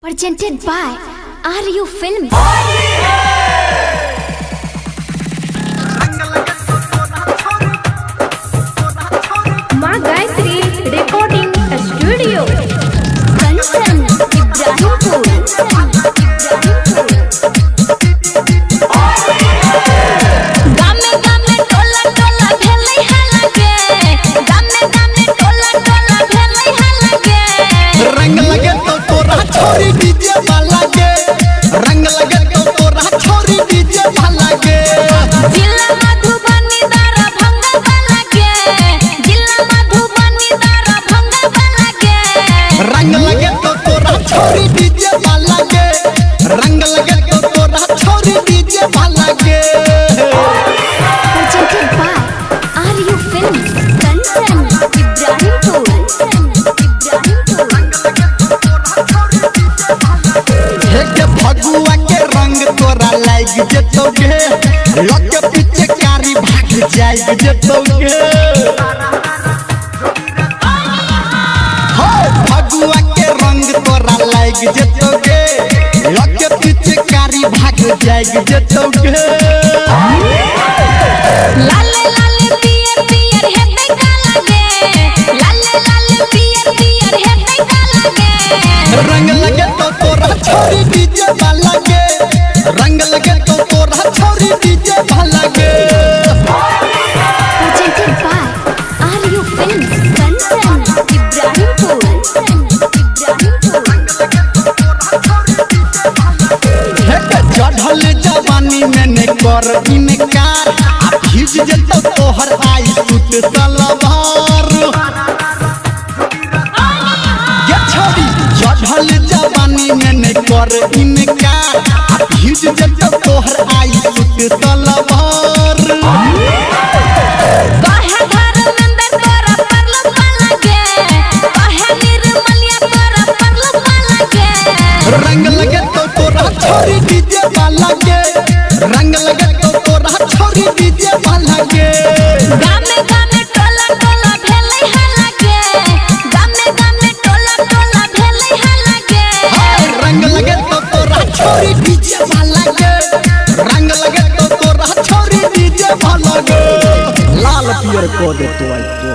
Presented by RU Films. माँ Gayatri recording studio Kanchan Ibrahimpur. गामे गामे टोला टोला भेलै हलगे, गामे गामे टोला टोला भेलै हलगे। रंग लगे तो तोरा छोरी डीजे वाला गे, रंग लगे तो तोरा छोरी डीजे वाला गे। जिला मधुबनी दरभंगा वाला गे, जिला मधुबनी दरभंगा वाला गे। रंग लगे तो तोरा छोरी डीजे वाला गे, रंग लगे तो तोरा छोरी डीजे वाला गे। Presented by RU Films. Kanchan Ibrahimpur. हे के भगुआ के रंग तोरा लाग जेतोगे, लग पीछे कारी भाग जाए जेतोगे। हो भगुआ के रंग तोरा लाग जेतोगे, लग पीछे कारी भाग जाए जेतोगे। लाले लाले पियर पियर हेतै काला गे, लाले लाले पियर पियर हेतै काला गे। रंग लगे तो तोरा छोरी डीजे वाला गे, रंग लगे तो तोरा छोरी डीजे वाला गे। Presented by RU Films. Kanchan Ibrahimpur. चढ़ल जवानी में ने कर इनकार, आ भीज जतो तोहर आई सुत सलवार। ये छोरी चढ़ल जवानी में ने कर इनकार, आ भीज जतो तोहर आई सुत सलवार। काहे घर अंदर तोरा परलो वाला गे, काहे निर्मलिया तोरा परलो वाला गे। रंग लगे तो तोरा छोरी डीजे वाला गे, रंग लगे तो तोरा छोरी डीजे वाला गे। गामे गामे टोला टोला भेलै हलगे, गामे गामे टोला टोला भेलै हलगे। हाय रंग लगे तो तोरा छोरी डीजे वाला गे, रंग लगे तो तोरा छोरी डीजे वाला गे। लाल पियर को दे तो आई तो